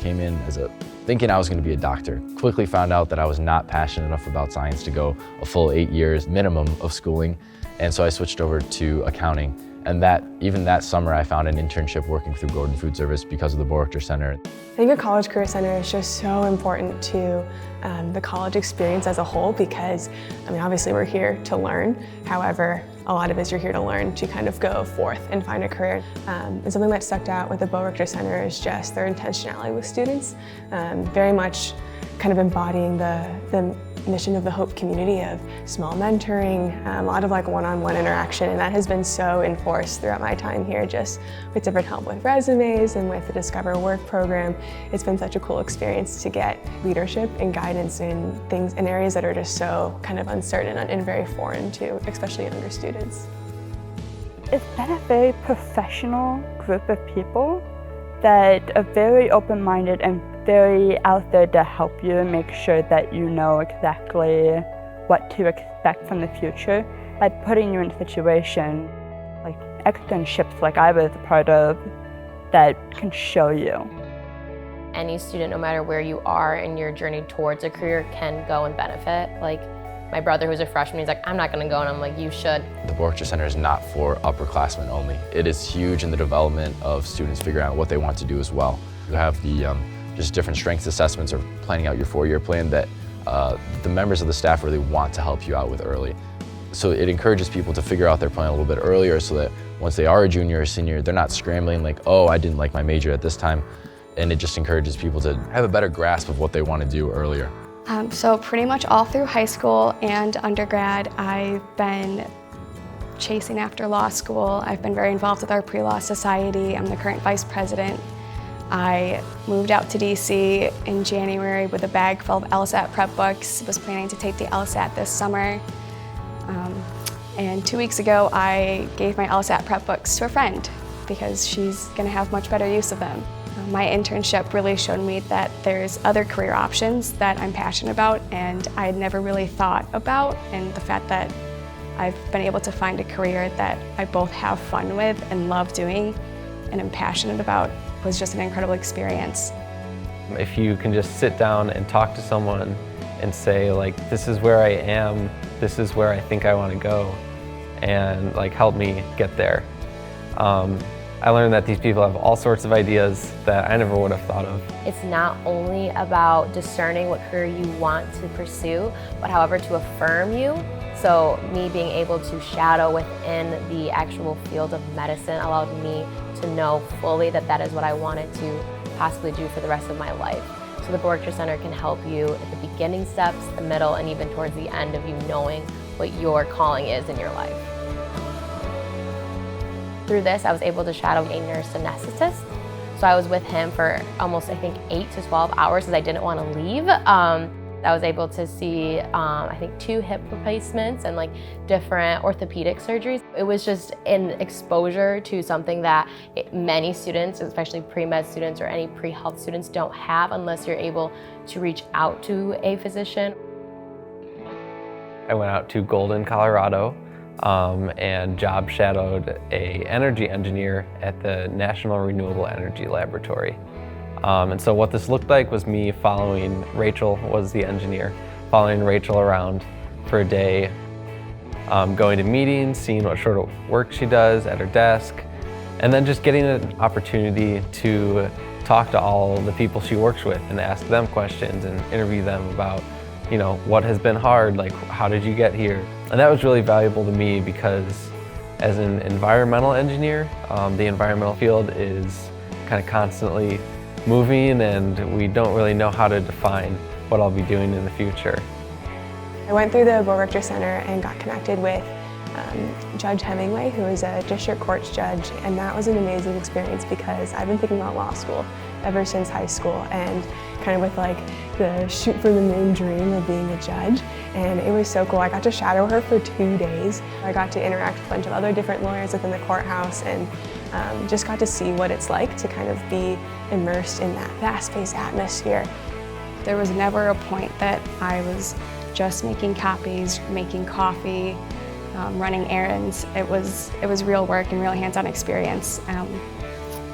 came in thinking I was going to be a doctor. Quickly found out that I was not passionate enough about science to go a full 8 years minimum of schooling, and so I switched over to accounting. And even that summer, I found an internship working through Gordon Food Service because of the Boerigter Center. I think a college career center is just so important to the college experience as a whole because, I mean, obviously we're here to learn. However, a lot of us you're here to learn to kind of go forth and find a career. And something that stuck out with the Boerigter Center is just their intentionality with students, very much kind of embodying the mission of the Hope community of small mentoring, a lot of like one-on-one interaction, and that has been so enforced throughout my time here, just with different help with resumes and with the Discover Work program. It's been such a cool experience to get leadership and guidance in areas that are just so kind of uncertain and very foreign to especially younger students. It's been a very professional group of people that are very open-minded and very out there to help you and make sure that you know exactly what to expect from the future by putting you in a situation like internships like I was a part of that can show you. Any student, no matter where you are in your journey towards a career, can go and benefit. Like my brother who's a freshman, he's like, I'm not gonna go, and I'm like, you should. The Boerigter Center is not for upperclassmen only. It is huge in the development of students figuring out what they want to do as well. You have the just different strengths assessments or planning out your 4-year plan that the members of the staff really want to help you out with early. So it encourages people to figure out their plan a little bit earlier so that once they are a junior or senior, they're not scrambling like, oh, I didn't like my major at this time. And it just encourages people to have a better grasp of what they want to do earlier. So pretty much all through high school and undergrad, I've been chasing after law school. I've been very involved with our pre-law society. I'm the current vice president. I moved out to DC in January with a bag full of LSAT prep books. Was planning to take the LSAT this summer. And 2 weeks ago, I gave my LSAT prep books to a friend because she's gonna have much better use of them. My internship really showed me that there's other career options that I'm passionate about and I had never really thought about, and the fact that I've been able to find a career that I both have fun with and love doing and am passionate about was just an incredible experience. If you can just sit down and talk to someone and say like, this is where I am, this is where I think I want to go, and like help me get there. I learned that these people have all sorts of ideas that I never would have thought of. It's not only about discerning what career you want to pursue, but however to affirm you. So me being able to shadow within the actual field of medicine allowed me to know fully that that is what I wanted to possibly do for the rest of my life. So the Boerigter Center can help you at the beginning steps, the middle, and even towards the end of you knowing what your calling is in your life. Through this, I was able to shadow a nurse anesthetist. So I was with him for almost, I think, 8 to 12 hours because I didn't want to leave. I was able to see, I think, 2 hip replacements and like different orthopedic surgeries. It was just an exposure to something that many students, especially pre-med students or any pre-health students, don't have unless you're able to reach out to a physician. I went out to Golden, Colorado, and job shadowed an energy engineer at the National Renewable Energy Laboratory. And so what this looked like was me following, Rachel was the engineer, following Rachel around for a day, going to meetings, seeing what sort of work she does at her desk, and then just getting an opportunity to talk to all the people she works with and ask them questions and interview them about, you know, what has been hard, like how did you get here? And that was really valuable to me because as an environmental engineer, the environmental field is kind of constantly moving and we don't really know how to define what I'll be doing in the future. I went through the Boerigter Center and got connected with Judge Hemingway, who is a district courts judge, and that was an amazing experience because I've been thinking about law school ever since high school and kind of with like the shoot for the moon dream of being a judge, and it was so cool. I got to shadow her for 2 days. I got to interact with a bunch of other different lawyers within the courthouse and just got to see what it's like to kind of be immersed in that fast-paced atmosphere. There was never a point that I was just making copies, making coffee, running errands. It was real work and real hands-on experience.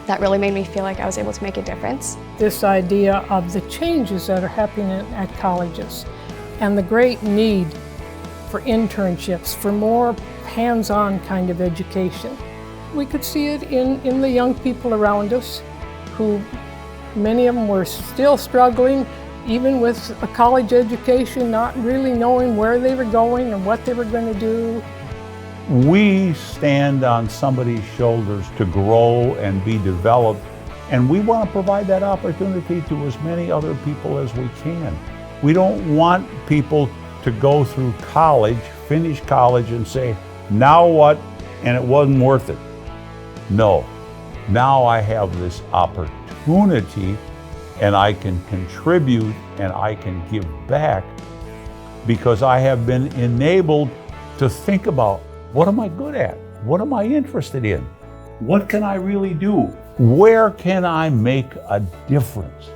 that really made me feel like I was able to make a difference. This idea of the changes that are happening at colleges and the great need for internships, for more hands-on kind of education. We could see it in the young people around us who, many of them were still struggling, even with a college education, not really knowing where they were going and what they were going to do. We stand on somebody's shoulders to grow and be developed, and we want to provide that opportunity to as many other people as we can. We don't want people to go through college, finish college, and say, now what, and it wasn't worth it. No, now I have this opportunity and I can contribute and I can give back because I have been enabled to think about, what am I good at? What am I interested in? What can I really do? Where can I make a difference?